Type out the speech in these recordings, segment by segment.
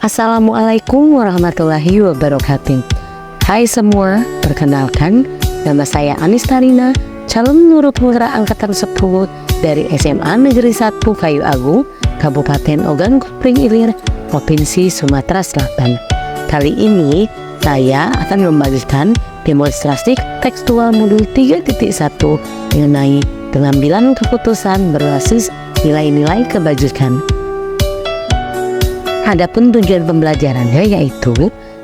Assalamualaikum warahmatullahi wabarakatuh. Hai semua, perkenalkan nama saya Anistarina, calon guru penggerak angkatan 10 dari SMA Negeri 1 Kayu Agung, Kabupaten Ogan Komering Ilir, Provinsi Sumatera Selatan. Kali ini saya akan membagikan demonstrasi tekstual modul 3.1 mengenai pengambilan keputusan berbasis nilai-nilai kebajikan. Adapun tujuan pembelajarannya yaitu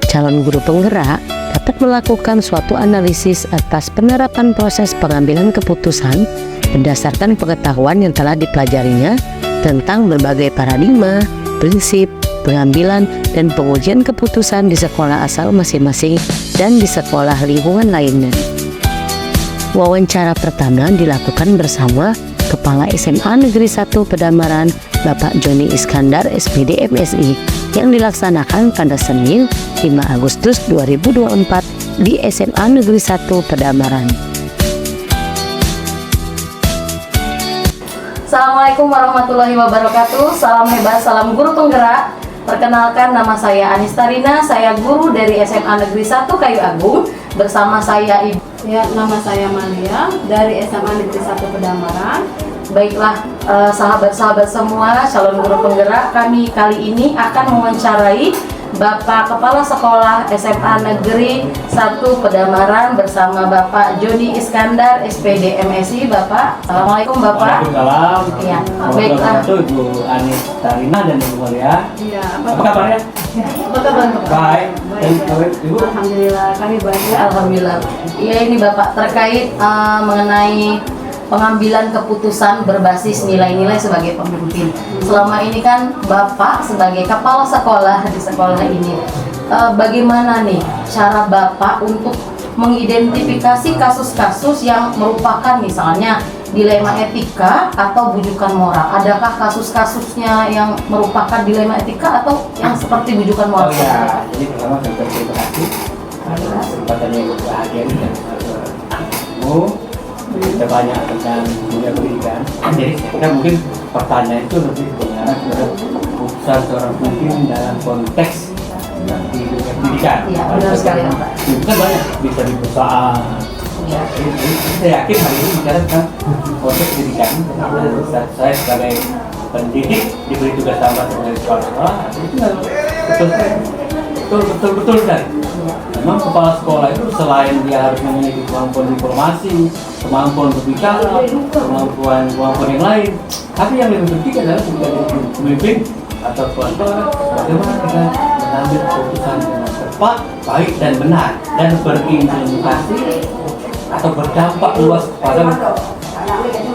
calon guru penggerak dapat melakukan suatu analisis atas penerapan proses pengambilan keputusan berdasarkan pengetahuan yang telah dipelajarinya tentang berbagai paradigma, prinsip, pengambilan, dan pengujian keputusan di sekolah asal masing-masing dan di sekolah lingkungan lainnya. Wawancara pertama dilakukan bersama Kepala SMA Negeri 1 Pedamaran, Bapak Joni Iskandar SPD MSI, yang dilaksanakan pada Senin 5 Agustus 2024 di SMA Negeri 1 Pedamaran. Assalamualaikum warahmatullahi wabarakatuh. Salam hebat, salam guru penggerak. Perkenalkan, nama saya Anistarina, saya guru dari SMA Negeri 1 Kayu Agung. Bersama saya nama saya Malia dari SMA Negeri 1 Pedamaran. Baiklah, sahabat-sahabat semua, calon guru penggerak, kami kali ini akan mewawancarai Bapak Kepala Sekolah SMA Negeri 1 Pedamaran bersama Bapak Joni Iskandar SPD MSI. Bapak, Assalamualaikum Bapak. Waalaikumsalam. Ya, baiklah. Ibu Anistarina dan Ibu Malia. Iya, Apa kabarnya? betul. Baik. Ibu. Alhamdulillah, kami baik. Alhamdulillah. Iya, ini Bapak terkait mengenai pengambilan keputusan berbasis nilai-nilai sebagai pemimpin. Selama ini kan Bapak sebagai kepala sekolah di sekolah ini, bagaimana nih cara Bapak untuk mengidentifikasi kasus-kasus yang merupakan misalnya dilema etika atau bujukan moral? Adakah kasus-kasusnya yang merupakan dilema etika atau yang seperti bujukan moral? Oh ya, jadi pertama terima kasih atas kesempatannya Ibu hadir dan kita banyak tentang dunia pendidikan. Jadi kita mungkin pertanyaan itu lebih mengarah kepada keputusan seorang pemimpin dalam konteks di dunia pendidikan. Iya, benar sekali Pak. Kita banyak bisa di perusahaan. Ya. Jadi saya yakin hari ini bicara tentang konteks pendidikan. Saya sebagai pendidik diberi tugas tambah sebagai sekolah-sekolah, itu betul sekali. Memang kepala sekolah itu selain dia harus memiliki kemampuan informasi, kemampuan berbicara, kemampuan yang lain, tapi yang lebih penting adalah sebagai pemimpin atau kepala sekolah, bagaimana kita mengambil keputusan dengan tepat, baik dan benar, dan berimplementasi atau berdampak luas kepada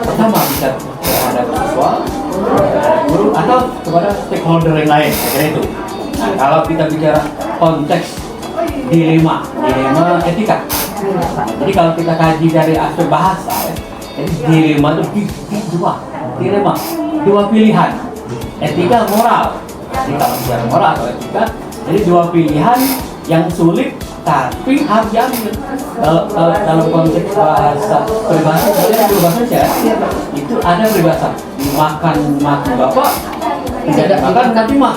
pertama bisa terhadap siswa, terhadap guru, atau kepada stakeholder yang lain. Kira itu. Nah, kalau kita bicara konteks dilema etika. Jadi kalau kita kaji dari aspek bahasa, jadi dilema itu dua pilihan, etika moral. Jadi kalau bicara moral atau etika, jadi dua pilihan yang sulit tapi harus diambil. Kalau dalam konteks bahasa peribahasa, itu ada peribahasa makan mati bapak, tidak dimakan nanti mah.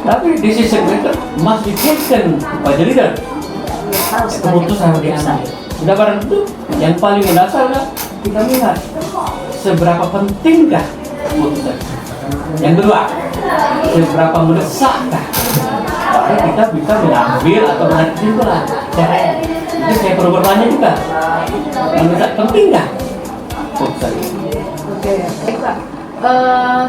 Tapi decision maker must be taken by the leader. Keputusan harus diambil. Sudah barang itu yang paling mendasar adalah kita lihat seberapa pentingkah keputusan. Yang kedua, seberapa mendesakkah kita bisa mengambil atau menarik kesimpulan. Jadi saya perlu bertanya juga, mendesak pentingkah keputusan ini? Oke, baik Pak.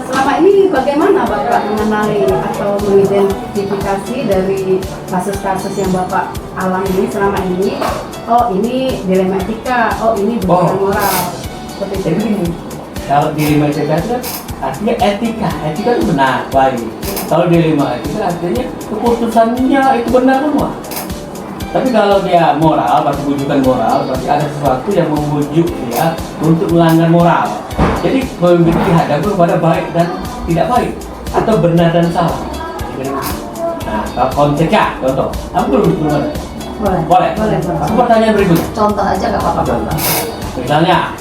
Selama ini bagaimana Bapak mengenali atau mengidentifikasi dari kasus-kasus yang Bapak alami selama ini? Oh, ini dilema etika, oh ini bujukan moral. Seperti itu. Jadi ini, kalau dilema etika itu artinya etika itu benar, baik. Kalau dilema etika artinya keputusannya itu benar semua. Tapi kalau dia moral, berarti bujukan moral, berarti ada sesuatu yang membujuk dia untuk melanggar moral. Jadi pemimpin dihadapkan kepada baik dan tidak baik, atau benar dan salah. Nah, kalau konteksnya, contoh, kamu belum ada? Boleh. Pertanyaan berikutnya. Contoh aja nggak apa-apa Bapak. Misalnya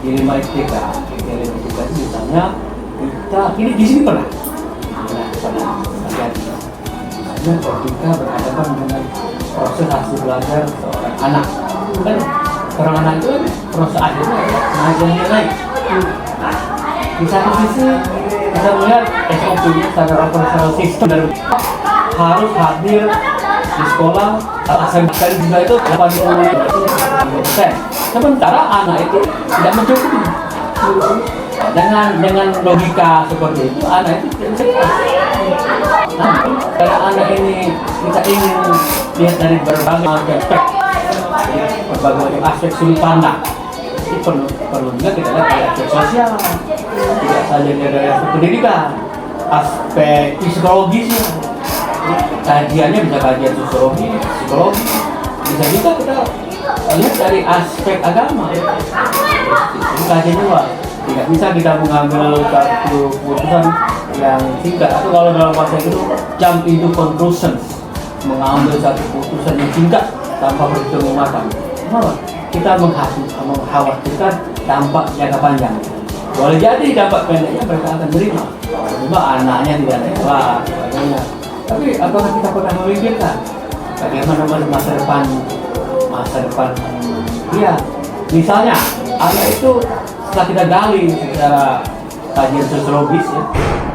dilema etika itu misalnya kita ini di sini pernah. misalnya ketika berhadapan dengan proses hasil belajar seorang anak. Kan seorang anak itu kan proses akhirnya naik dan naik. Nah, di satu sisi kita melihat SOP-nya standar operational system dan harus hadir di sekolah kali juga itu 80%. Sementara anak itu tidak mencukupi. Dengan logika seperti itu, anak itu tidak bisa. Nah, karena anak ini kita ingin lihat dari berbagai aspek sudut pandang. Ini perlu juga kita lihat dari aspek sosial, tidak saja dari aspek pendidikan, aspek psikologisnya. Kajiannya bisa kajian sosiologi, psikologi, bisa juga kita lihat dari aspek agama. Itu kajian juga. Tidak bisa kita mengambil satu keputusan yang singkat, atau kalau dalam bahasa itu jump into conclusions, mengambil satu keputusan yang singkat tanpa berhitung matang. Kenapa? Kita mengkhawatirkan dampak jangka panjang. Boleh jadi dampak pendeknya mereka akan terima, cuma anaknya tidak naik kelas, sebagainya. Tapi apakah kita pernah memikirkan bagaimana masa depan dia? Misalnya anak itu setelah kita gali secara kajian sosiologis ya,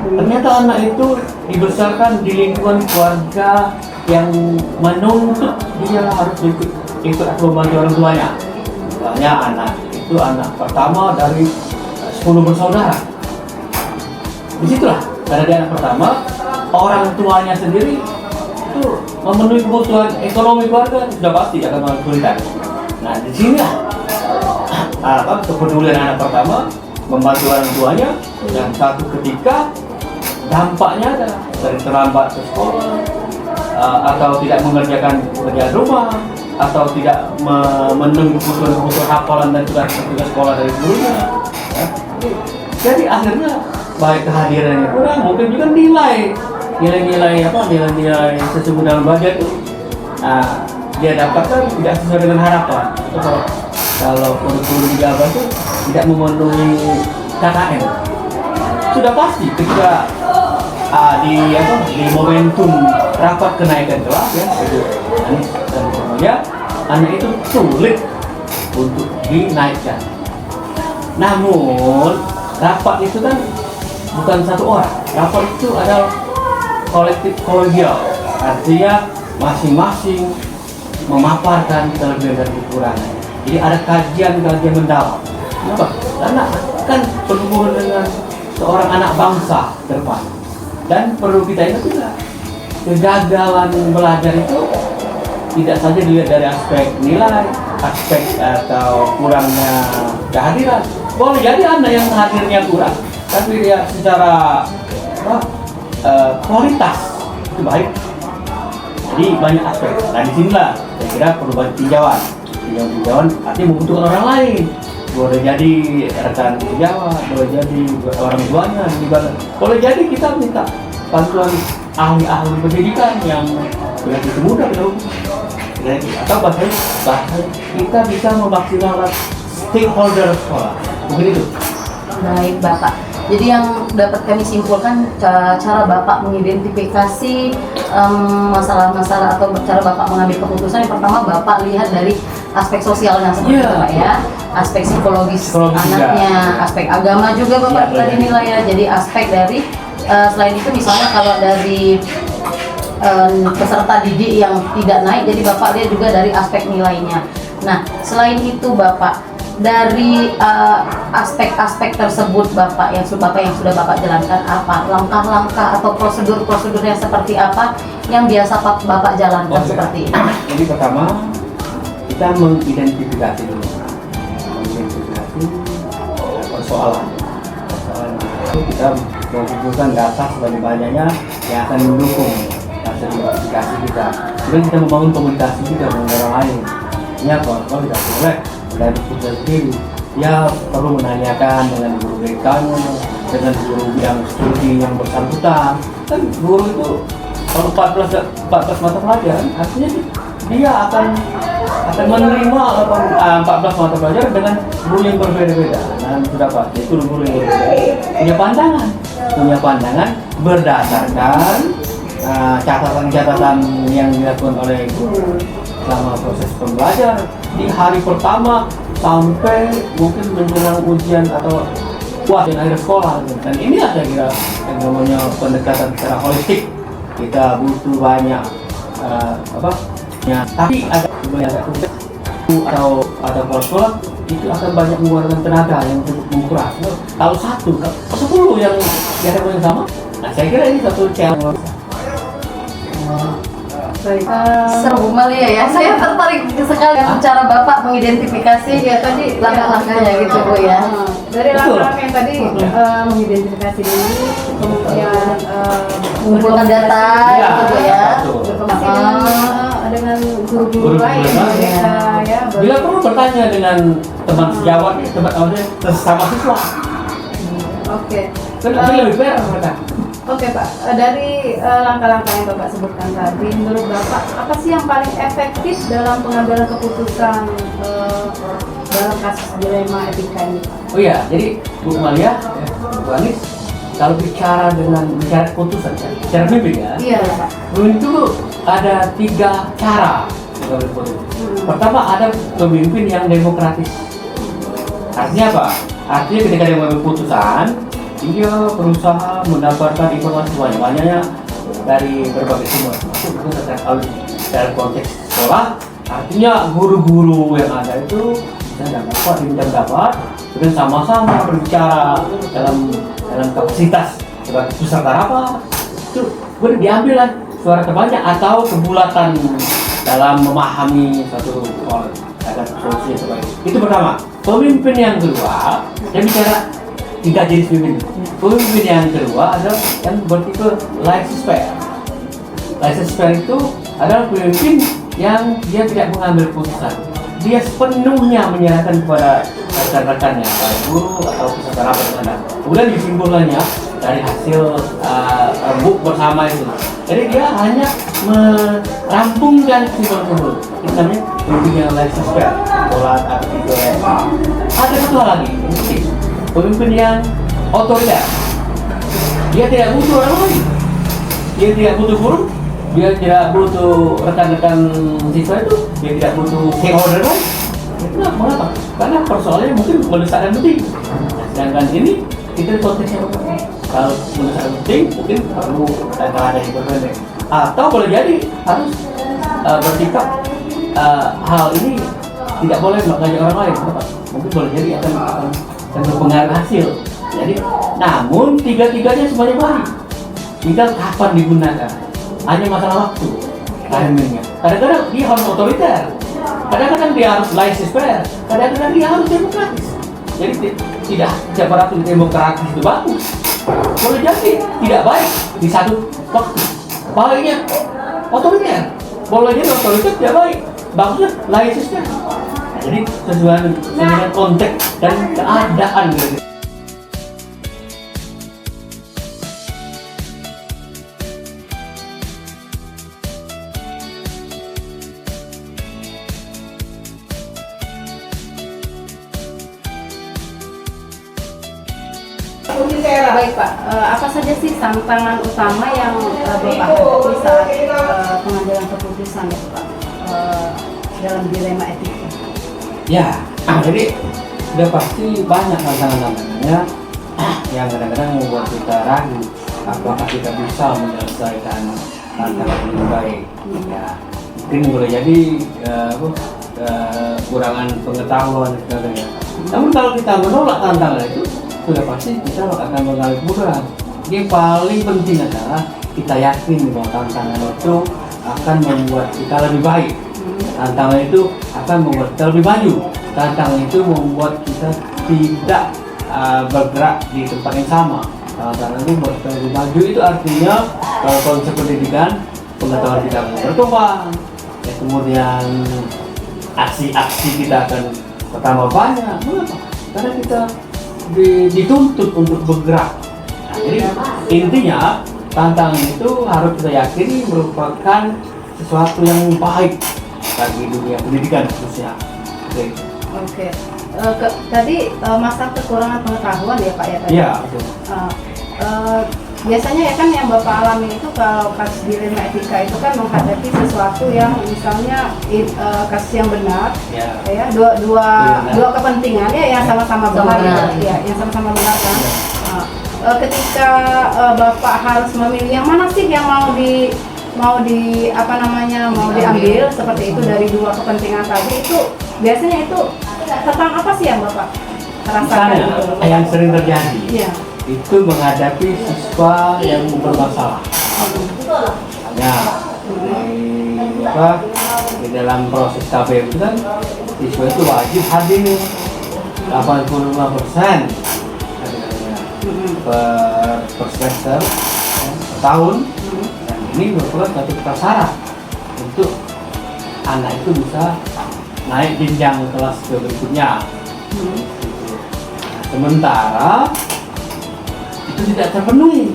ternyata anak itu dibesarkan di lingkungan keluarga yang menuntut dia harus ikut atau membantu orang tuanya. Misalnya anak itu anak pertama dari 10 bersaudara. Disitulah karena dia anak pertama, orang tuanya sendiri itu memenuhi kebutuhan ekonomi keluarga sudah pasti akan kesulitan. Nah di sinilah kepedulian anak pertama membantu orang tuanya, dan satu ketika dampaknya ada dari terlambat ke sekolah, atau tidak mengerjakan pekerjaan rumah, atau tidak memenuhi kebutuhan hafalan dan tugas sekolah dari gurunya. Ya. Jadi akhirnya baik kehadirannya kurang, mungkin juga nilai-nilai sesuatu dalam belajar itu dia dapatkan tidak sesuai dengan harapan. Kalau kurikulum Jawa itu tidak memenuhi KKM, sudah pasti ketika di momentum rapat kenaikan kelas ya, itu Anies dan Muhammadiyah, anak itu sulit untuk dinaikkan. Namun rapat itu kan bukan satu orang, rapat itu adalah kolektif kolegial, artinya masing-masing memaparkan kelebihan dan kekurangan. Jadi ada kajian mendalam. Kenapa? Karena kan berhubungan dengan seorang anak bangsa ke depan. Dan perlu kita ingat juga, kegagalan belajar itu tidak saja dilihat dari aspek nilai, aspek atau kurangnya kehadiran. Boleh jadi anak yang hadirnya kurang, tapi dia secara kualitas itu baik. Jadi banyak aspek. Nah disinilah saya kira perlu banyak tinjauan artinya membutuhkan orang lain. Boleh jadi rekan sejawat, boleh jadi orang tuanya, boleh jadi kita minta bantuan ahli-ahli pendidikan yang lebih mudah loh. Atau bahkan kita bisa memaksimalkan stakeholder sekolah. Begitu. Baik Bapak. Jadi yang dapat kami simpulkan cara Bapak mengidentifikasi masalah-masalah atau cara Bapak mengambil keputusan, yang pertama Bapak lihat dari aspek sosialnya seperti itu Pak ya, aspek psikologis anaknya, aspek agama juga Bapak tadi nilai ya. Jadi aspek dari selain itu misalnya kalau dari peserta didik yang tidak naik, jadi Bapak lihat juga dari aspek nilainya. Nah selain itu Bapak, dari aspek-aspek tersebut Bapak yang sudah Bapak jalankan, apa langkah-langkah atau prosedur-prosedurnya seperti apa yang biasa Bapak jalankan seperti ini? Jadi pertama kita mengidentifikasi dulu, persoalan itu kita mengumpulkan data sebanyak-banyaknya yang akan mendukung hasil identifikasi kita. Kemudian kita membangun komunikasi juga dengan orang lain. Ini apa? Kalau tidak boleh dari kita sendiri, ya perlu menanyakan dengan guru dekannya, dengan guru bidang studi yang bersangkutan. Kan guru itu kalau 14 mata pelajaran, artinya dia akan menerima 14 mata pelajaran dengan guru yang berbeda-beda. Dan sudah pasti itu guru yang berbeda punya pandangan berdasarkan catatan-catatan yang dilakukan oleh guru selama proses pembelajaran di hari pertama sampai mungkin menjelang ujian atau ujian akhir sekolah. Dan inilah saya kira yang namanya pendekatan secara holistik. Kita butuh banyak tapi agak atau kepala sekolah itu akan banyak mengeluarkan tenaga yang cukup menguras. Kalau 10 yang diadakan yang sama, nah saya kira ini satu challenge. Baik. Seru Bu Malia ya. Saya tertarik sekali dengan cara Bapak mengidentifikasi Ya tadi langkah-langkahnya gitu Bu ya. Dari langkah-langkah yang tadi mengidentifikasi diri, kemudian Mengumpulkan data Iya, gitu Bu ya. betul. berkomunikasi dengan guru-guru lain ya. Bila perlu bertanya dengan teman sejawat, sesama siswa. Oke. Kan lebih fair mereka. Oke Pak, dari langkah-langkah yang Bapak sebutkan tadi, menurut Bapak apa sih yang paling efektif dalam pengambilan keputusan dalam kasus dilema etika ini? Oh iya, jadi Bu Malia, Bu Anis, kalau bicara keputusan, bicara pemimpin ya, Iya Pak. pemimpin itu ada 3 cara mengambil keputusan. Pertama ada pemimpin yang demokratis. Artinya apa? Artinya ketika dia mengambil keputusan, dia berusaha mendapatkan informasi banyak-banyaknya dari berbagai sumber. Kalau dalam konteks sekolah, artinya guru-guru yang ada itu bisa dapat, kemudian sama-sama berbicara dalam kapasitas sebagai peserta apa itu boleh diambil lah suara terbanyak atau kebulatan dalam memahami satu agar solusi yang terbaik. Itu pertama. Pemimpin yang kedua, saya bicara 3 jenis pemimpin. Pemimpin yang kedua adalah yang bertipe laissez-faire. Laissez-faire itu adalah pemimpin yang dia tidak mengambil keputusan. Dia sepenuhnya menyerahkan kepada rekan-rekannya, baik guru atau peserta rapat yang ada. Kemudian disimpulannya dari hasil rembuk bersama itu. Jadi dia hanya merampungkan kesimpulan-kesimpulan. Itu namanya pemimpin yang laissez-faire. Ada satu hal lagi, pemimpin yang otoriter. Dia tidak butuh orang lain. Dia tidak butuh guru. Dia tidak butuh rekan-rekan siswa itu. Dia tidak butuh stakeholder lain. Mengapa? Karena persoalannya mungkin mendesak dan penting. Sedangkan ini kita konteksnya apa? Kalau mendesak dan penting mungkin perlu ada yang berbeda. Atau boleh jadi harus bersikap hal ini tidak boleh mengajak orang lain. Kenapa? Mungkin boleh jadi akan berpengaruh hasil. Jadi, namun 3-tiganya semuanya baik. Tinggal kapan digunakan. Hanya masalah waktu. Timingnya. Kadang-kadang dia harus otoriter. Kadang-kadang dia harus laissez-faire. Kadang-kadang dia harus demokratis. Jadi tidak berarti demokratis itu bagus. Boleh jadi tidak baik di satu waktu. Baiknya otoriter. Boleh jadi otoriter tidak baik. Bagusnya laissez-faire. Jadi sesuai dengan konteks dan keadaan gitu. Baik Pak, apa saja sih tantangan utama yang Bapak hadapi saat pengambilan keputusan ya Pak dalam dilema etika? Ya, jadi sudah pasti banyak tantangan-tantangannya yang kadang-kadang membuat kita ragu apakah kita bisa menyelesaikan tantangan ini baik. Ya, mungkin boleh jadi kekurangan pengetahuan dan sebagainya. Namun kalau kita menolak tantangan itu, sudah pasti kita akan mengalami kemudahan. Yang paling penting adalah kita yakin bahwa tantangan itu akan membuat kita lebih baik. Tantangan itu akan membuat kita lebih maju. Tantangan itu membuat kita tidak bergerak di tempat yang sama. Tantangan itu membuat kita lebih maju. Itu artinya kalau konsep pendidikan, pengetahuan kita akan berkembang. Ya, kemudian aksi-aksi kita akan bertambah banyak. Mengapa? Karena kita dituntut untuk bergerak. Nah, jadi intinya tantangan itu harus kita yakini merupakan sesuatu yang baik bagi dunia pendidikan khususnya. Oke. Tadi masalah kekurangan pengetahuan ya Pak ya tadi. Iya, betul. biasanya ya kan yang Bapak alami itu kalau kasus dilema etika itu kan menghadapi sesuatu yang misalnya kasus yang benar, ya dua kepentingan ya yang sama-sama benar, ya yang sama-sama benar kan. Ketika Bapak harus memilih yang mana sih yang mau diambil seperti itu dari dua kepentingan tadi, itu biasanya itu tentang apa sih yang Bapak rasakan? Misalnya yang sering terjadi Iya. itu menghadapi siswa yang bermasalah. Ya, di dalam proses KBM itu kan siswa itu wajib hadir 85% per semester, per tahun. Dan ini merupakan satu prasyarat untuk anak itu bisa naik jenjang kelas berikutnya. Sementara itu tidak terpenuhi.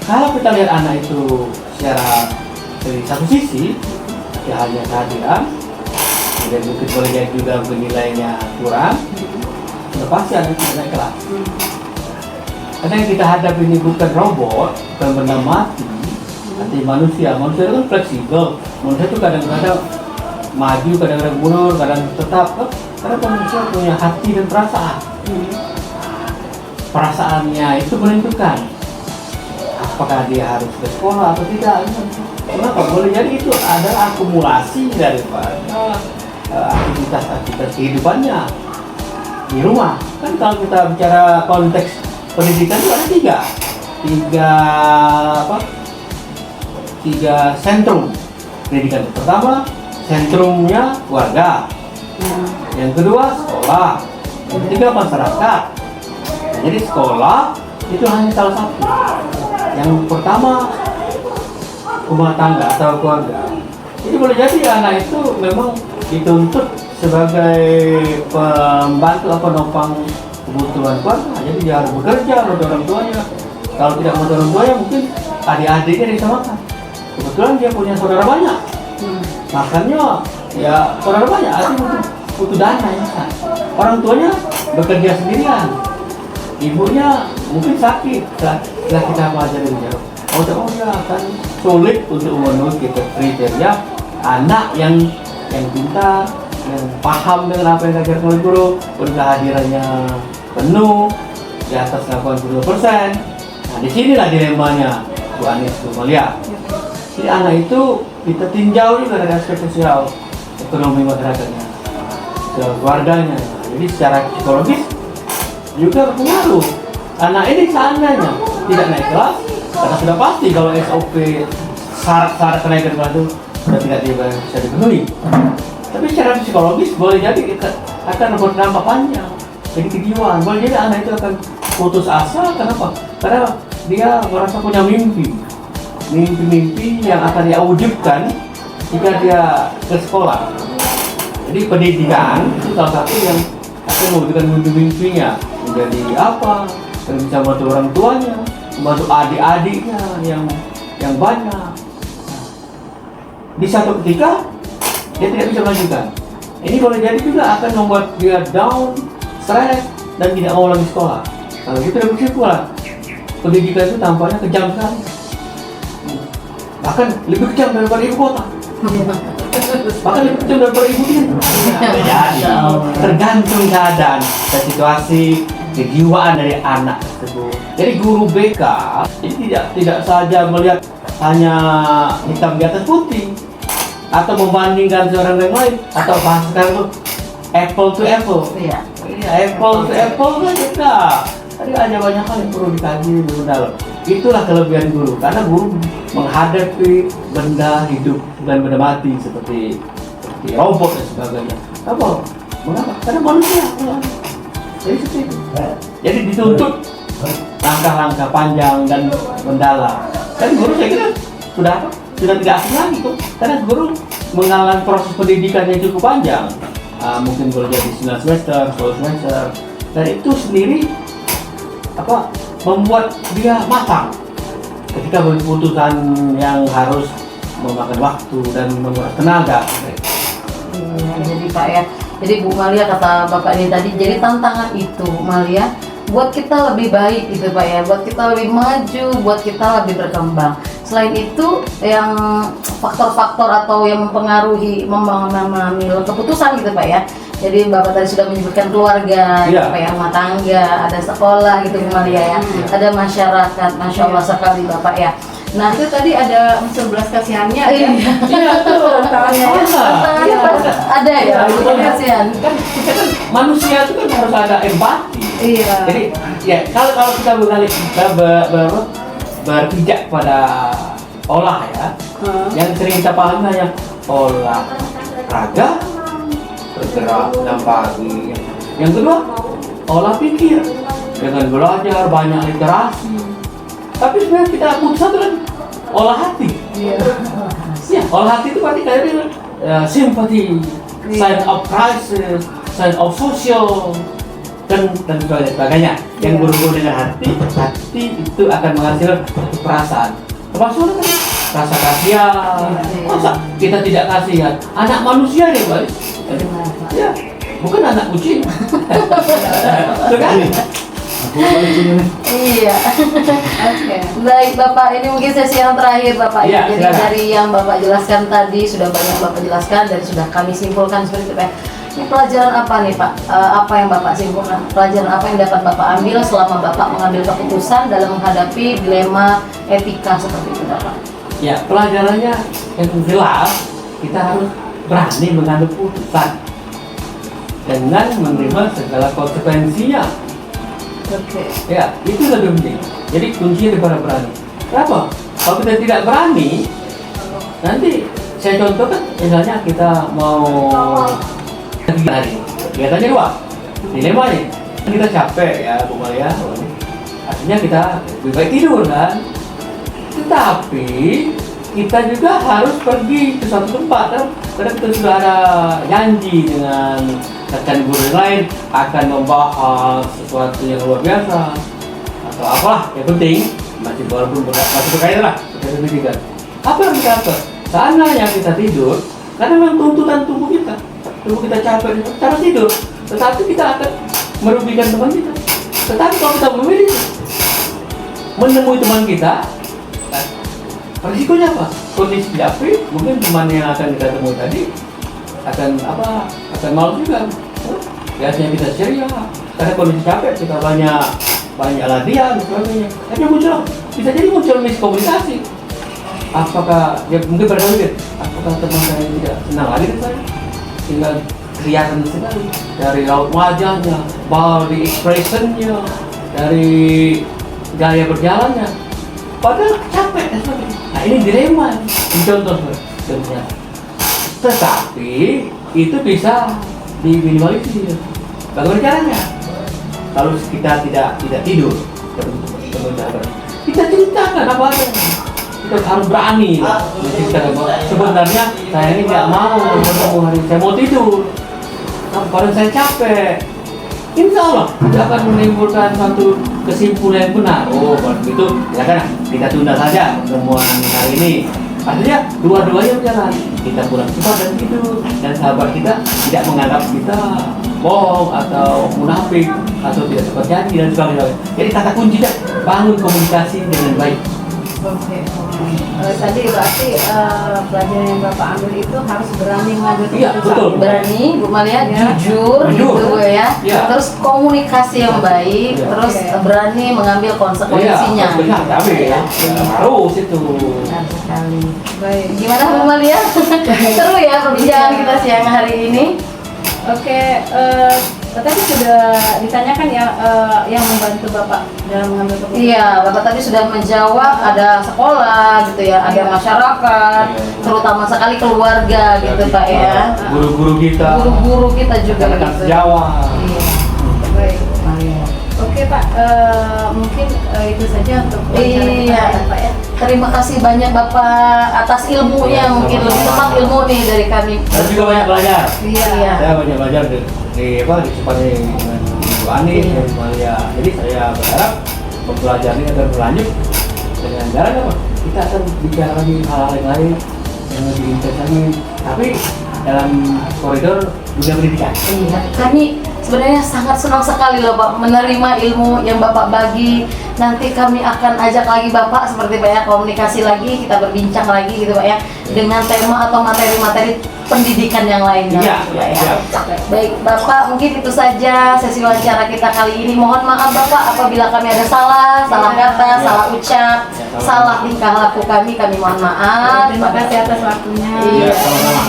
Kalau kita lihat anak itu secara dari satu sisi, ya hanya kehadiran, dan mungkin boleh jadi juga nilainya kurang, sudah pasti anak itu naik kelas. Karena yang kita hadapi ini bukan robot, bukan benda mati, tapi manusia. Manusia itu kan fleksibel. Manusia itu kadang-kadang maju, kadang-kadang mundur, kadang tetap. Karena manusia punya hati dan perasaan. Perasaannya itu menentukan apakah dia harus ke sekolah atau tidak. Kenapa? Boleh jadi itu adalah akumulasi daripada aktivitas kehidupannya di rumah. Kan kalau kita bicara konteks pendidikan itu ada tiga sentrum pendidikan. Pertama, sentrumnya warga. Yang kedua, sekolah. Yang ketiga, masyarakat. Jadi sekolah itu hanya salah satu. Yang pertama, rumah tangga atau keluarga. Jadi boleh jadi anak itu memang dituntut sebagai pembantu atau penopang kebutuhan keluarga. Jadi dia harus bekerja untuk orang tuanya. Kalau tidak mau orang tuanya, mungkin adik-adiknya disamakan. Kebetulan dia punya saudara banyak. Makanya ya saudara banyak, artinya butuh dana ya. Orang tuanya bekerja sendirian. Ibunya mungkin sakit, setelah kita pelajari jauh. Oh ya kan sulit untuk memenuhi kriteria anak yang pintar, yang paham dengan apa yang diajarkan oleh guru, kehadirannya penuh di atas 80%. Nah disinilah dilemanya Bu Anies, Bu Malia. Jadi anak itu kita tinjau juga dari aspek sosial, ekonomi masyarakatnya, keluarganya. Jadi secara psikologis juga berpengaruh. Anak ini seandainya tidak naik kelas, karena sudah pasti kalau SOP syarat-syarat kenaikan kelas itu sudah tidak bisa dipenuhi. Tapi secara psikologis boleh jadi kita akan berdampak panjang. Jadi kejiwaan, boleh jadi anak itu akan putus asa. Kenapa? Karena dia merasa punya mimpi yang akan dia wujudkan jika dia ke sekolah. Jadi pendidikan itu salah satu yang akan mewujudkan mimpi-mimpinya. Menjadi apa? Bisa membantu orang tuanya, membantu adik-adiknya yang banyak. Di satu ketika dia tidak bisa melanjutkan. Ini boleh jadi juga akan membuat dia down, stres, dan tidak mau lagi sekolah. Kalau kita berkesimpulan, pendidikan itu tampaknya kejam sekali. Bahkan lebih kejam daripada ibu kota. Bahkan lebih kejam daripada ibu kita. Jadi tergantung keadaan dan situasi kejiwaan dari anak tersebut. Jadi guru BK ini tidak saja melihat hanya hitam di atas putih atau membandingkan seorang yang lain, atau bahasa sekarang itu apple to apple. Iya. Apple to apple kan tidak. Tadi ada banyak hal yang perlu dikaji lebih mendalam. Itulah kelebihan guru, karena guru menghadapi benda hidup dan benda mati seperti robot dan sebagainya. Apa? Mengapa? Karena manusia. Jadi seperti itu. Jadi dituntut langkah-langkah panjang dan mendalam. Dan guru saya kira sudah tidak asing lagi tuh, karena guru mengalami proses pendidikan yang cukup panjang. Mungkin boleh jadi 9 semester, 10 semester, dan itu sendiri membuat dia matang ketika berkeputusan yang harus memakan waktu dan menguras tenaga. Jadi Pak ya, jadi Bu Malia kata Bapak ini tadi, jadi tantangan itu Malia buat kita lebih baik gitu Pak ya, buat kita lebih maju, buat kita lebih berkembang. Selain itu yang faktor-faktor atau yang mempengaruhi mengambil keputusan gitu Pak ya. Jadi Bapak tadi sudah menyebutkan keluarga, gitu, Pak ya, rumah tangga, ada sekolah gitu Bu Malia ya, ada masyarakat, Masya Allah sekali Bapak ya. Nah Itu tadi ada unsur belas kasihannya ya. Iya tuh. Tangannya ya. tantangannya pasti ada ya, kasihan. Kan kita kan manusia itu kan harus ada empati. Iya. Jadi ya kalau kita berpijak pada olah ya, yang sering kita pahami hanya olahraga, bergerak dan pagi. Yang kedua, olah pikir dengan belajar banyak literasi. Tapi sebenarnya kita butuh satu lagi, olah hati. Ya, olah hati itu berarti kayak sympathy, sign of crisis, sign of social, dan sebagainya. Yang berhubungan dengan hati itu akan menghasilkan perasaan. Termasuk kan rasa kasihan. Masa kita tidak kasihan? Anak manusia ya, Pak. Ya, bukan anak kucing. Kan? Iya. Oke. Baik Bapak, ini mungkin sesi yang terakhir Bapak. Iya, Jadi silakan. dari yang Bapak jelaskan tadi sudah banyak Bapak jelaskan dan sudah kami simpulkan seperti itu Pak. Ini pelajaran apa nih Pak? Apa yang Bapak simpulkan? Pelajaran apa yang dapat Bapak ambil selama Bapak mengambil keputusan dalam menghadapi dilema etika seperti itu Bapak? Ya, pelajarannya yang jelas kita harus berani mengambil keputusan dengan menerima segala konsekuensinya. Oke. Ya, itu lebih penting. Jadi kuncinya daripada berani. Kenapa? Kalau kita tidak berani, nanti saya contohkan, misalnya kita mau hari, biasanya dua, dilemanya. Kita capek ya, Bu Maria. Artinya kita lebih baik tidur kan. Tetapi kita juga harus pergi ke suatu tempat kan? Karena kita sudah ada janji dengan rekan guru yang lain akan membahas sesuatu yang luar biasa atau apalah yang penting masih walaupun masih berkaitan lah dengan pendidikan. Apa yang kita lakukan? Seandainya kita tidur, karena memang tuntutan tubuh kita capek, cara tidur, tetapi kita akan merugikan teman kita. Tetapi kalau kita memilih menemui teman kita, risikonya apa? Kondisi tidak fit, mungkin teman yang akan kita temui tadi akan malu juga. Biasanya kita ceria karena kondisi capek, kita banyak latihan dan sebagainya. Tapi bisa jadi muncul miskomunikasi. Apakah ya mungkin berkali apakah teman saya tidak senang lagi dengan saya? Tinggal kelihatan sekali dari raut wajahnya, body expressionnya, dari gaya berjalannya. Padahal capek dan sebagainya. Nah ini dilema, ini contoh sebenarnya. Tetapi itu bisa diminimalisir. Bagaimana caranya? Kalau kita tidak tidur, kita ceritakan apa adanya. Kita harus berani menceritakan bahwa sebenarnya saya ini nggak mau bertemu hari ini, saya mau tidur. Karena saya capek. Insya Allah tidak akan menimbulkan satu kesimpulan yang benar. Oh, kalau begitu, ya kan kita tunda saja pertemuan hari ini. Artinya dua-duanya berjalan. Kita pulang cepat dan tidur, dan sahabat kita tidak menganggap kita bohong atau munafik atau tidak cepat janji dan sebagainya. Jadi kata kuncinya bangun komunikasi dengan baik. Oke. Tadi berarti pelajaran yang Bapak ambil itu harus berani mengambil Iya, keputusan. betul. Berani, Bu Malia, Ya. jujur Jujur. gitu Bu ya. Ya. Terus komunikasi yang baik, Ya. terus Oke. berani mengambil konsekuensinya. Iya, benar, tapi ya, harus itu. Benar sekali. Baik. Gimana Bu Malia? Seru ya perbincangan kita siang hari ini. Oke, tadi sudah ditanyakan ya yang membantu Bapak dalam mengambil keputusan. Iya, Bapak tadi sudah menjawab ada sekolah gitu ya, ada masyarakat, terutama sekali keluarga gitu Pak ya. Guru-guru kita, Guru-guru kita juga rekan gitu. sejawat. Iya. Baik. Iya. Oke Pak, mungkin itu saja untuk Iya, Pak ya. terima kasih banyak Bapak atas ilmunya, Iya, mungkin lebih sama-sama. tepat ilmu nih dari kami. Saya juga banyak belajar. Iya. Saya banyak belajar di dengan Ibu Ani Iya. dan Malia. Jadi saya berharap pembelajaran ini akan berlanjut dengan jalan apa? Kita akan bicara lagi hal-hal yang lain yang lebih intens lagi. Tapi dalam koridor dunia pendidikan. Iya, kami sebenarnya sangat senang sekali loh Pak menerima ilmu yang Bapak bagi. Nanti kami akan ajak lagi Bapak seperti Pak ya, komunikasi lagi, kita berbincang lagi gitu Pak ya, dengan tema atau materi-materi pendidikan yang lainnya. Iya, Pak ya. iya. Baik Bapak, mungkin itu saja sesi wawancara kita kali ini. Mohon maaf Bapak apabila kami ada salah kata, salah ucap, salah tingkah laku kami mohon maaf. Terima kasih atas waktunya. Iya, sama-sama.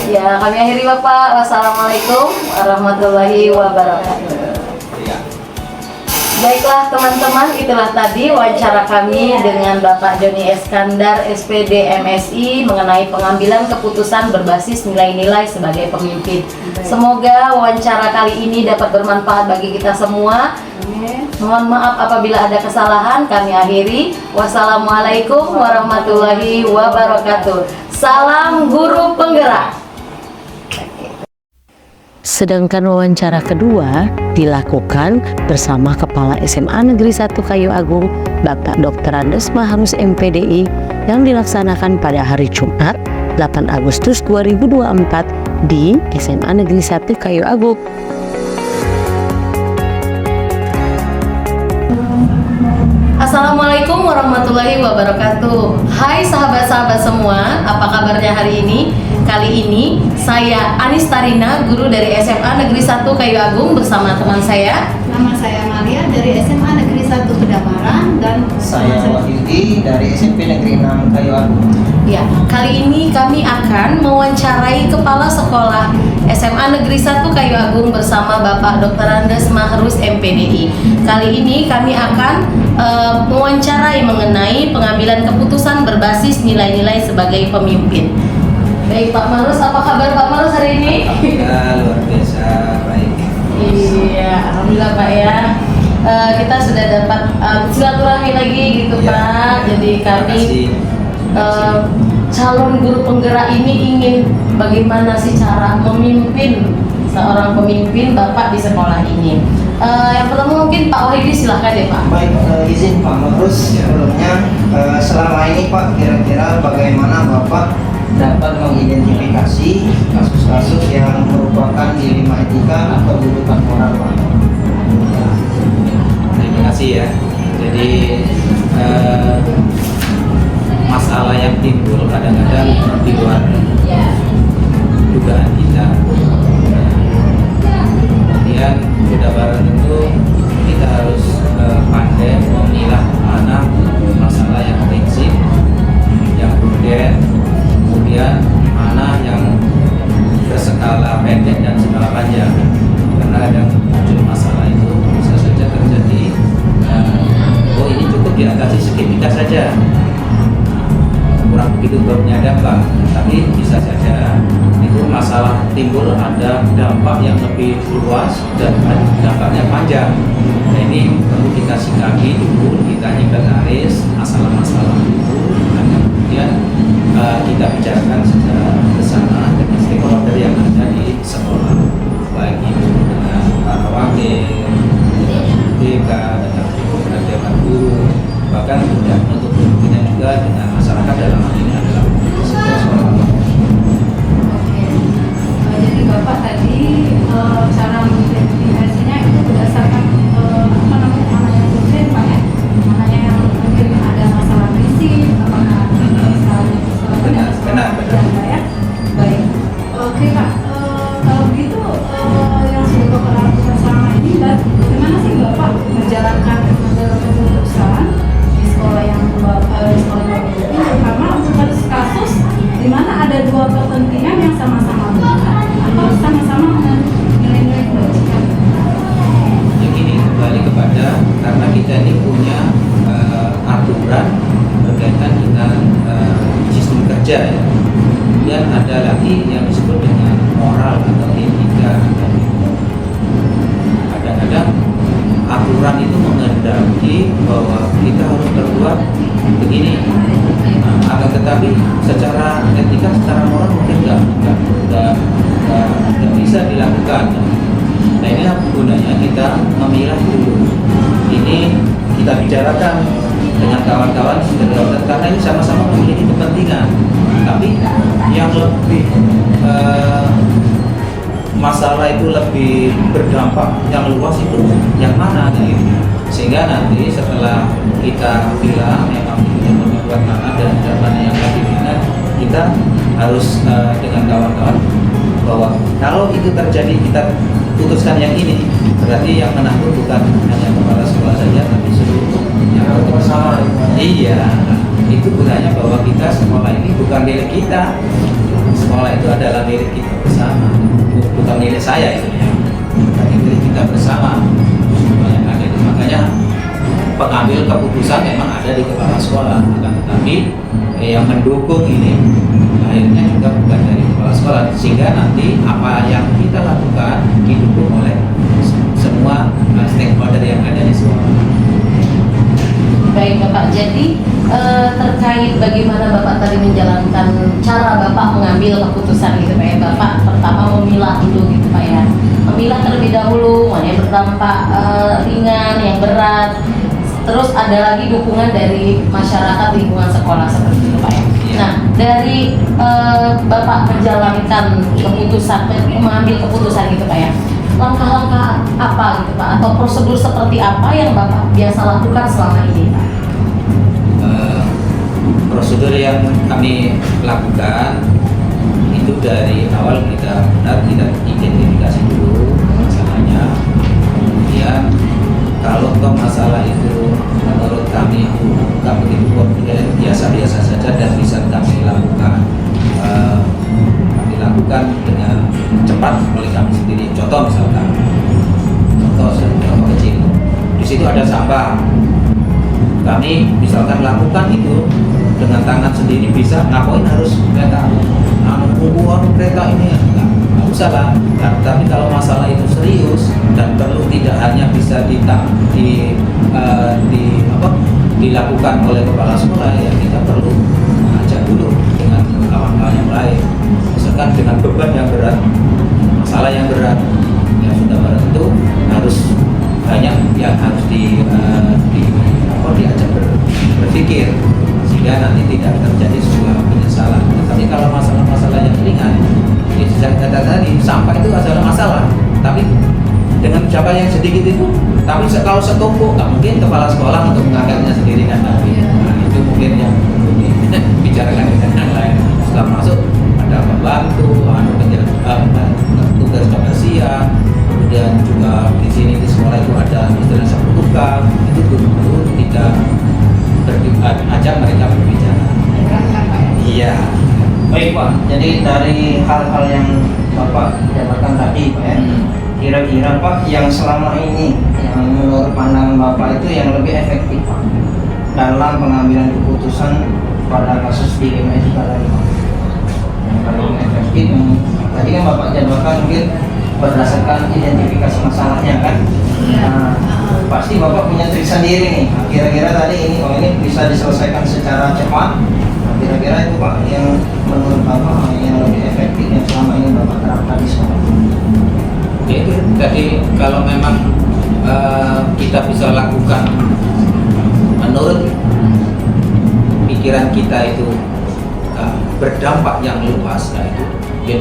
Ya, kami akhiri Bapak. Wassalamualaikum warahmatullahi wabarakatuh. Iya. Baiklah teman-teman, itulah tadi wawancara kami dengan Bapak Joni Eskandar, SPD MSI mengenai pengambilan keputusan berbasis nilai-nilai sebagai pemimpin. Semoga wawancara kali ini dapat bermanfaat bagi kita semua. Amin. Mohon maaf apabila ada kesalahan, kami akhiri. Wassalamualaikum warahmatullahi wabarakatuh. Salam guru penggerak. Sedangkan wawancara kedua dilakukan bersama Kepala SMA Negeri 1 Kayu Agung, Bapak Dr. Andes Maharus MPDI, yang dilaksanakan pada hari Jumat 8 Agustus 2024 di SMA Negeri 1 Kayu Agung. Assalamualaikum warahmatullahi wabarakatuh. Hai sahabat-sahabat semua, apa kabarnya hari ini? Kali ini saya Anis Tarina, guru dari SMA Negeri 1 Kayu Agung bersama teman saya. Nama saya Maria dari SMA Negeri 1 Kedamaran dan Saya Wahyudi dari SMP Negeri 6 Kayu Agung. Ya, kali ini kami akan mewawancarai Kepala Sekolah SMA Negeri 1 Kayu Agung bersama Bapak Dr. Andes Maharus MPDI. Kali ini kami akan mewawancarai mengenai pengambilan keputusan berbasis nilai-nilai sebagai pemimpin. Baik Pak Maharus, apa kabar Pak Maharus hari ini? Ya, luar biasa baik. Iya, alhamdulillah Pak ya. Kita sudah dapat silaturahmi lagi gitu Ya. Pak. Jadi kami Terima kasih. calon guru penggerak ini ingin bagaimana sih cara memimpin seorang pemimpin Bapak di sekolah ini. Yang pertama mungkin Pak Wahidi silahkan deh Pak. Baik, izin Pak Mahrus sebelumnya, selama ini Pak kira-kira bagaimana Bapak dapat mengidentifikasi kasus-kasus yang merupakan dilema etika atau kedudukan moral Pak? Terima kasih ya. Jadi masalah yang timbul kadang-kadang di luar dugaan kita. Kemudian sudah barang tentu kita harus pandai memilah mana masalah yang prinsip, yang prudent, kemudian mana yang berskala pendek dan skala panjang. Karena kadang muncul masalah itu bisa saja terjadi. Oh ini cukup diatasi seketika saja, kurang begitu berpenyadapan, tapi bisa saja itu masalah timbul ada dampak yang lebih luas dan dampaknya panjang. Nah ini perlu kita sikapi dulu, kita inventaris masalah-masalah itu, dan kemudian kita bicarakan secara bersama dengan stakeholder yang ada di sekolah, baik ibu dengan para wakil, dengan BK, dengan dewan guru, bahkan sudah untuk pimpinan juga dengan masyarakat dalam hal ini adalah sekolah. Jadi Bapak tadi cara mengidentifikasinya itu berdasarkan mana yang urgent Pak ya, mana yang mungkin ada masalah prinsip, apakah Benar. ya. Baik, oke Pak. Kalau begitu yang sudah Bapak lakukan selama ini, bagaimana sih Bapak menjalankan keputusan di sekolah yang Bapak ini? Karena untuk kasus di mana ada dua kepentingan yang sama-sama benar atau sama-sama dengan nilai-nilai kebajikan. Yang ini kembali kepada karena kita ini punya aturan berkaitan dengan sistem kerja ya. Kemudian ada lagi yang disebut dengan moral atau etika. Kadang-kadang aturan itu menghendaki bahwa kita harus berbuat begini. Akan tetapi secara etika, secara moral mungkin nggak bisa dilakukan. Nah ini gunanya kita memilah dulu. Ini kita bicarakan dengan kawan-kawan stakeholder karena ini sama-sama memiliki kepentingan. Tapi yang lebih masalah itu lebih berdampak yang luas itu yang mana gitu. Sehingga nanti setelah kita bilang memang itu membuat mana dan mana yang lebih benar, kita harus dengan kawan-kawan bahwa kalau itu terjadi kita putuskan yang ini, berarti yang menanggung bukan hanya kepala sekolah saja tapi seluruh yang bersama. Iya, itu gunanya bahwa kita sekolah ini bukan milik kita, sekolah itu adalah milik kita bersama, bukan milik saya itu ya, tapi milik kita bersama. Yang ada itu makanya pengambil keputusan memang ada di kepala sekolah, tetapi yang mendukung ini akhirnya juga bukan dari kepala sekolah, sehingga nanti apa yang kita lakukan didukung oleh semua stakeholder yang ada di sekolah. Baik Bapak, jadi terkait bagaimana Bapak tadi menjalankan cara Bapak mengambil keputusan gitu Pak ya. Bapak pertama memilah dulu gitu Pak ya, memilah terlebih dahulu mana yang berdampak ringan, yang berat, terus ada lagi dukungan dari masyarakat lingkungan sekolah seperti itu Pak ya. Nah dari Bapak menjalankan keputusan, mengambil keputusan gitu Pak ya, langkah-langkah apa gitu Pak, atau prosedur seperti apa yang Bapak biasa lakukan selama ini Pak? Prosedur yang kami lakukan itu dari awal kita benar kita identifikasi dulu masalahnya, kemudian kalau masalah itu menurut kami itu bukan begitu kompleks, biasa-biasa saja dan bisa kami lakukan dengan cepat oleh kami sendiri. Contoh misalkan, contoh kecil, di situ ada sampah, kami misalkan lakukan itu dengan tangan sendiri bisa, ngapain harus kereta menunggu kereta ini nggak usah lah. Nah, tapi kalau masalah itu serius dan perlu tidak hanya bisa dilakukan oleh kepala sekolah, ya kita perlu mengajak dulu dengan kawan-kawan yang lain, misalkan dengan beban yang berat, masalah yang berat yang sudah tentu harus banyak yang harus diajak berpikir sehingga nanti tidak terjadi sebuah penyesalan. Tapi kalau masalah-masalah yang ringan, itu saya kata tadi, sampah itu adalah masalah, tapi dengan jumlah yang sedikit itu, tapi kalau setumpuk, nggak mungkin kepala sekolah untuk mengangkatnya sendiri kan? Nah, itu mungkin yang bicarakan dengan yang lain. Setelah masuk ada pembantu, tugas kebersihan, kemudian juga di sini di sekolah itu ada istilah sapu tukang, itu guru-guru tidak ajak mereka berbicara. Iya. Baik Pak, jadi dari hal-hal yang Bapak jabarkan tadi Pak ya, kira-kira Pak yang selama ini yang menurut pandangan Bapak itu yang lebih efektif Pak dalam pengambilan keputusan pada kasus di Lima Etika tadi Pak, yang paling efektif yang tadi kan Bapak jabarkan mungkin berdasarkan identifikasi masalahnya kan. Nah, pasti Bapak punya trik sendiri nih, kira-kira tadi ini bisa diselesaikan secara cepat. Kira-kira itu Pak yang menurut Bapak yang lebih efektif yang selama ini Bapak terapkan di sekolah. Ya itu tadi kalau memang kita bisa lakukan menurut pikiran kita itu berdampak yang luas, nah itu ya,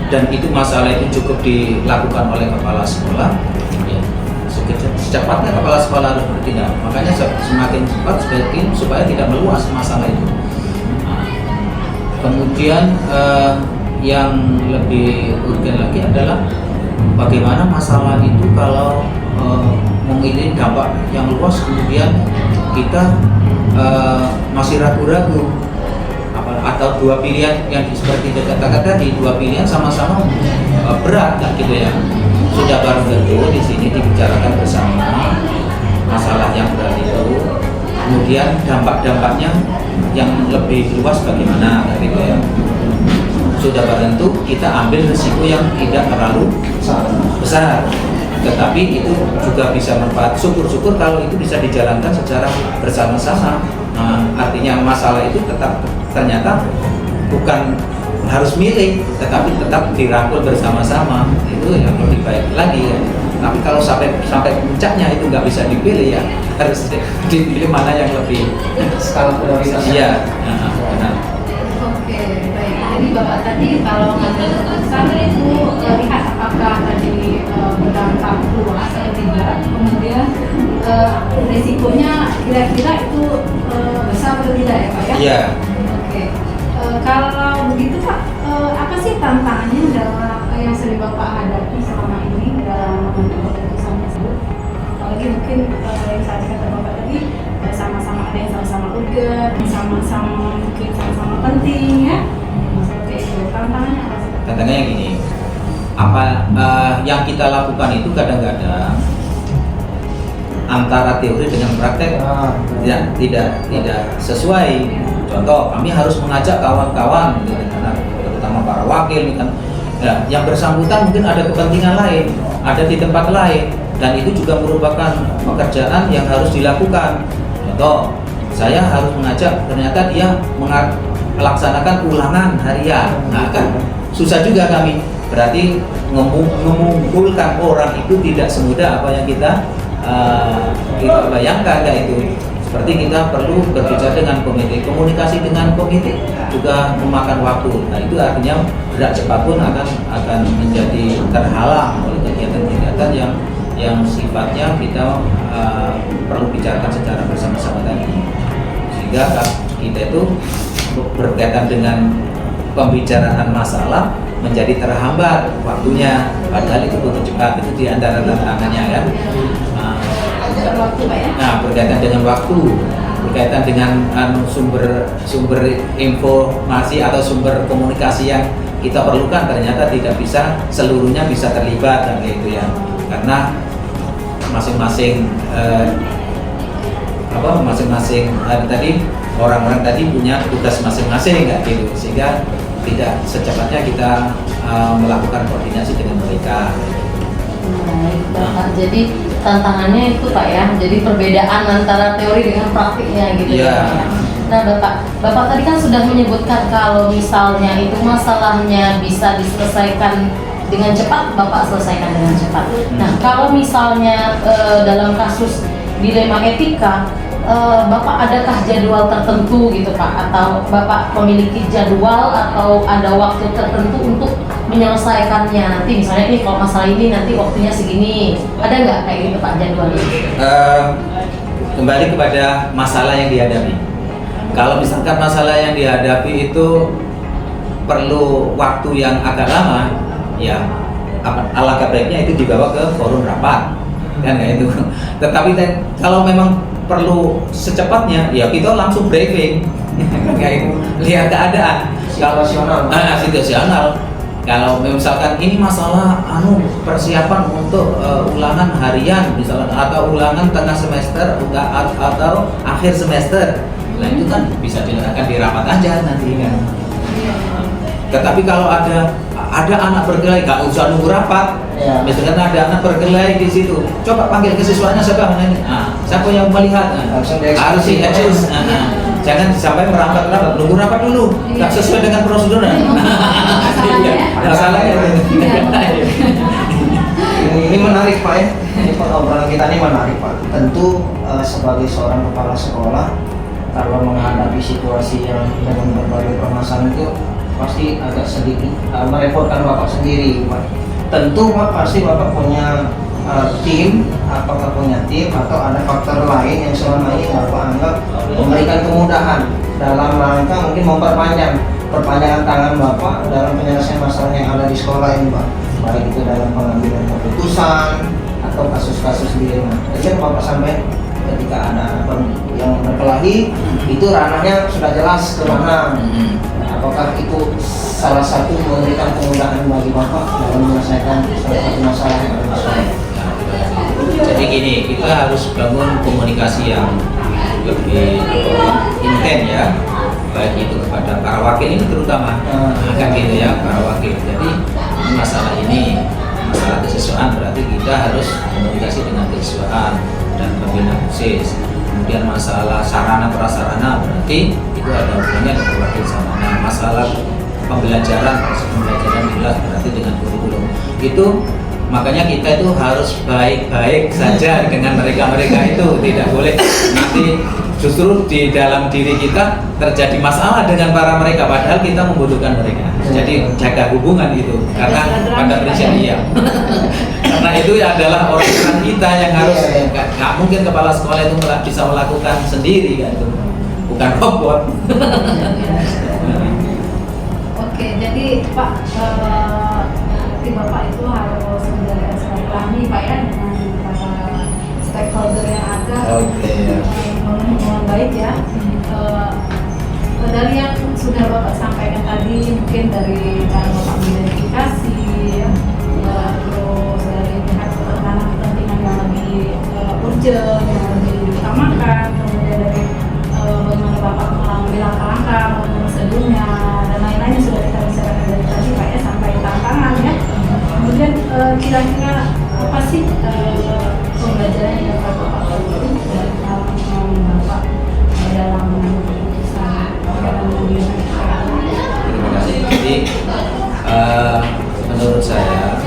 dan itu masalah itu cukup dilakukan oleh kepala sekolah, ya, secepatnya kepala sekolah harus bertindak. Makanya semakin cepat supaya tidak meluas masalah itu. Kemudian yang lebih urgen lagi adalah bagaimana masalah itu kalau memiliki dampak yang luas, kemudian kita masih ragu-ragu, atau dua pilihan yang seperti dikatakan tadi, dua pilihan sama-sama berat kan gitu ya. Sudah bareng tentu di sini dibicarakan bersama masalah yang berat itu, kemudian dampak-dampaknya yang lebih luas bagaimana gitu ya. Sudah tentu kita ambil risiko yang tidak terlalu besar, tetapi itu juga bisa manfaat. Syukur-syukur kalau itu bisa dijalankan secara bersama-sama. Nah, artinya masalah itu tetap ternyata bukan harus milih, tetapi tetap dirangkul bersama-sama. Itu yang lebih baik lagi ya. Tapi kalau sampai puncaknya itu nggak bisa dipilih ya, harus dipilih mana yang lebih Skala prioritasnya. iya. Benar. Oke, baik. Jadi Bapak tadi kalau ngambil keputusan itu lihat apakah apakah tadi berdampak luas atau tidak, kemudian risikonya kira-kira itu besar atau tidak ya Pak ya? Iya. Oke. Kalau begitu Pak, apa sih tantangannya dalam yang sering Bapak hadapi selama ini dalam membentuk keputusan tersebut? Apalagi mungkin yang saya kata Bapak tadi, sama-sama ada yang sama-sama urgen, sama-sama mungkin sama-sama penting ya. Seperti itu. Tantangannya apa sih? Tantangannya gini, apa yang kita lakukan itu kadang-kadang antara teori dengan praktek tidak sesuai. Contoh, kami harus mengajak kawan-kawan, gitu, terutama para wakil, kan, ya, yang bersangkutan mungkin ada kepentingan lain, ada di tempat lain, dan itu juga merupakan pekerjaan yang harus dilakukan. Contoh, saya harus mengajak, ternyata dia melaksanakan ulangan harian, nah kan susah juga kami. Berarti mengumpulkan orang itu tidak semudah apa yang kita bayangkan, kayak itu. Seperti kita perlu berbicara dengan komite, komunikasi dengan komite juga memakan waktu. Nah itu artinya gerak cepat pun akan menjadi terhalang oleh kegiatan-kegiatan yang sifatnya kita perlu bicarakan secara bersama-sama tadi. Sehingga kita itu berkaitan dengan pembicaraan masalah menjadi terhambat waktunya, padahal itu butuh cepat. Itu di antara tantangannya kan. Waktu Pak ya? Nah, berkaitan dengan waktu, berkaitan dengan sumber informasi atau sumber komunikasi yang kita perlukan, ternyata tidak bisa seluruhnya bisa terlibat dan gitu ya, karena masing-masing tadi orang-orang tadi punya tugas masing-masing kayak gitu, sehingga tidak secepatnya kita melakukan koordinasi dengan mereka. Baik, Bapak. Jadi tantangannya itu Pak ya, jadi perbedaan antara teori dengan praktiknya gitu ya. Pak ya. Nah Bapak tadi kan sudah menyebutkan kalau misalnya itu masalahnya bisa diselesaikan dengan cepat, Bapak selesaikan dengan cepat. Nah kalau misalnya dalam kasus dilema etika, Bapak adakah jadwal tertentu gitu Pak? Atau Bapak memiliki jadwal atau ada waktu tertentu untuk menyelesaikannya? Nanti misalnya nih kalau masalah ini nanti waktunya segini, ada nggak kayak gitu Pak jadwalnya? Kembali kepada masalah yang dihadapi. Kalau misalkan masalah yang dihadapi itu perlu waktu yang agak lama, ya alangkah baiknya itu dibawa ke forum rapat, kan kayak itu. Tetapi kalau memang perlu secepatnya, ya kita langsung briefing, kayak itu, lihat keadaan. Situasional. Kalau misalkan ini masalah persiapan untuk ulangan harian misalkan, atau ulangan tengah semester atau akhir semester, nah itu kan bisa dilakukan di rapat aja nanti kan. Tetapi kalau ada anak berkelahi, gak usah nunggu rapat. Ya. Misalkan ada anak berkelahi di situ, coba panggil ke siswanya siapa siapa yang melihat, harus di-adjust. Jangan sampai merambat-rambat, nunggu rapat dulu, nggak sesuai dengan prosedur. Masalahnya. Ini menarik Pak ya. Ini obrolan kita ini menarik Pak. Tentu sebagai seorang kepala sekolah, kalau menghadapi situasi yang dengan berbagai permasalahan itu pasti agak sedikit merepotkan Bapak sendiri Pak. Tentu Pak pasti Bapak punya tim, apakah punya tim atau ada faktor lain yang selama ini Bapak anggap memberikan kemudahan dalam rangka mungkin perpanjangan tangan Bapak dalam penyelesaian masalah yang ada di sekolah ini Pak, baik itu dalam pengambilan keputusan atau kasus-kasus dilema. Jadi Bapak sampaikan ketika ada yang berkelahi itu ranahnya sudah jelas kemana. Apakah itu salah satu memberikan kemudahan bagi Bapak dalam menyelesaikan salah satu masalah yang ada di sekolah? Jadi gini, kita harus bangun komunikasi yang lebih intens ya, baik itu kepada para wakil ini terutama, kan gitu ya, para wakil. Jadi masalah kesiswaan berarti kita harus komunikasi dengan kesiswaan dan pembina khusus. Kemudian masalah sarana prasarana berarti itu ada hubungannya dengan wakil sarana. Masalah pembelajaran jelas berarti dengan kurikulum. Itu makanya kita itu harus baik-baik saja dengan mereka itu, tidak boleh nanti justru di dalam diri kita terjadi masalah dengan para mereka, padahal kita membutuhkan mereka. Jadi jaga hubungan itu, karena pada prinsipnya iya. Karena itu adalah orang kita yang harus, nggak mungkin kepala sekolah itu bisa melakukan sendiri kan, itu bukan robot. Oke, jadi Pak, nanti Bapak itu harus menjaga silaturahmi Pak ya dengan para stakeholder yang ada. Oke. Hubungan baik ya. Dari yang sudah Bapak sampaikan tadi, mungkin dari cara Bapak mengidentifikasi, ya, terus dari pihak kepentingan yang lebih urgent, yang lebih diutamakan, kemudian dari bagaimana Bapak mengambil langkah-langkah, prosedurnya, dan lain-lain yang sudah kita bicarakan dari tadi Pak ya, sampai tantangan ya. Kemudian kira-kira apa sih pembelajaran yang dapat Bapak lakukan dari pengalaman Bapak dalam keputusan dalam mengambil Terima kasih. Jadi menurut saya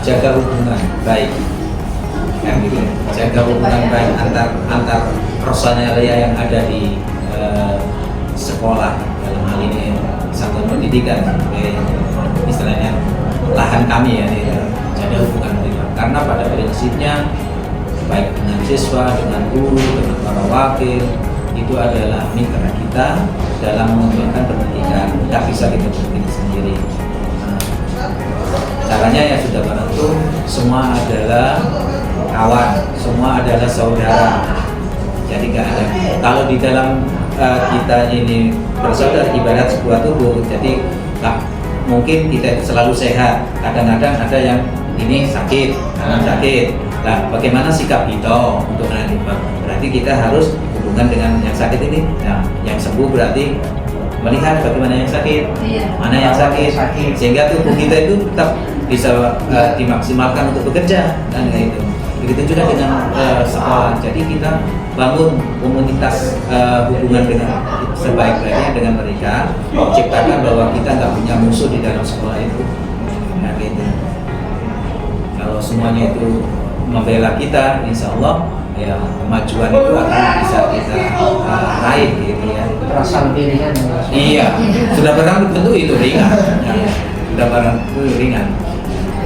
jaga hubungan baik, kan gitu. Jaga hubungan baik antar personalia yang ada di sekolah, dalam hal ini satuan pendidikan sebagai istilahnya lahan kami ya, jaga hubungan mereka. Karena pada prinsipnya baik dengan siswa, dengan guru, dengan para wakil, itu adalah mitra kita dalam mengembangkan pendidikan. Tidak bisa kita bikin sendiri. Caranya ya sudah tentu, semua adalah kawan, semua adalah saudara. Jadi nggak ada. Kalau di dalam kita ini bersaudara ibarat sebuah tubuh, jadi mungkin kita itu selalu sehat. Kadang-kadang ada yang ini sakit, sakit. Nah, bagaimana sikap kita untuk nanti? Berarti kita harus hubungan dengan yang sakit ini. Nah, yang sembuh berarti melihat bagaimana yang sakit, mana yang sakit, sehingga tubuh kita itu tetap bisa dimaksimalkan untuk bekerja, dan itu. Begitu juga dengan sekolah. Jadi kita bangun komunitas hubungan dengan sebaik-baiknya dengan mereka, ciptakan bahwa kita nggak punya musuh di dalam sekolah itu. Nah, gitu. Kalau semuanya itu membela kita, insya Allah ya kemajuan itu akan bisa kita raih gitu ya. Terasa lebih ringan. Iya, sudah barang tentu itu ringan. Ya, sudah barang itu ringan.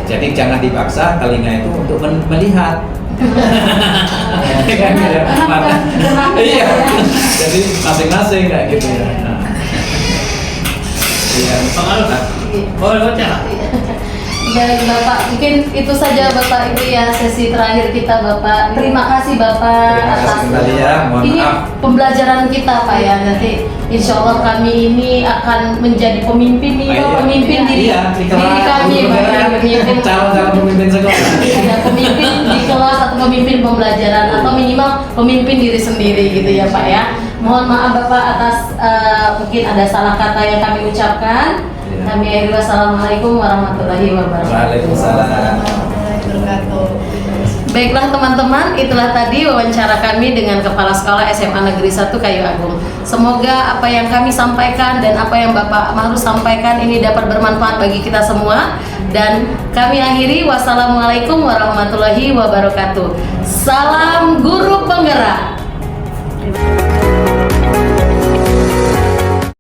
Jadi jangan dipaksa telinga itu untuk melihat. Iya, jadi masing-masing kayak gitu ya. Iya, baca. Baik Bapak, mungkin itu saja Bapak Ibu ya sesi terakhir kita Bapak. Terima kasih Bapak Terima kasih atas kembali ya, mohon ini maaf. pembelajaran kita Pak ya. Nanti insya Allah kami ini akan menjadi pemimpin nih, pemimpin diri kami Bapak, pemimpin calon pemimpin sekolah. ya, pemimpin di kelas atau pemimpin pembelajaran atau minimal pemimpin diri sendiri gitu ya Pak ya. Mohon maaf Bapak atas mungkin ada salah kata yang kami ucapkan. Kami akhiri wassalamualaikum warahmatullahi wabarakatuh. Waalaikumsalam. Baiklah teman-teman, itulah tadi wawancara kami dengan Kepala Sekolah SMA Negeri 1 Kayu Agung. Semoga apa yang kami sampaikan dan apa yang Bapak Mahrus sampaikan ini dapat bermanfaat bagi kita semua. Dan kami akhiri wassalamualaikum warahmatullahi wabarakatuh. Salam guru penggerak.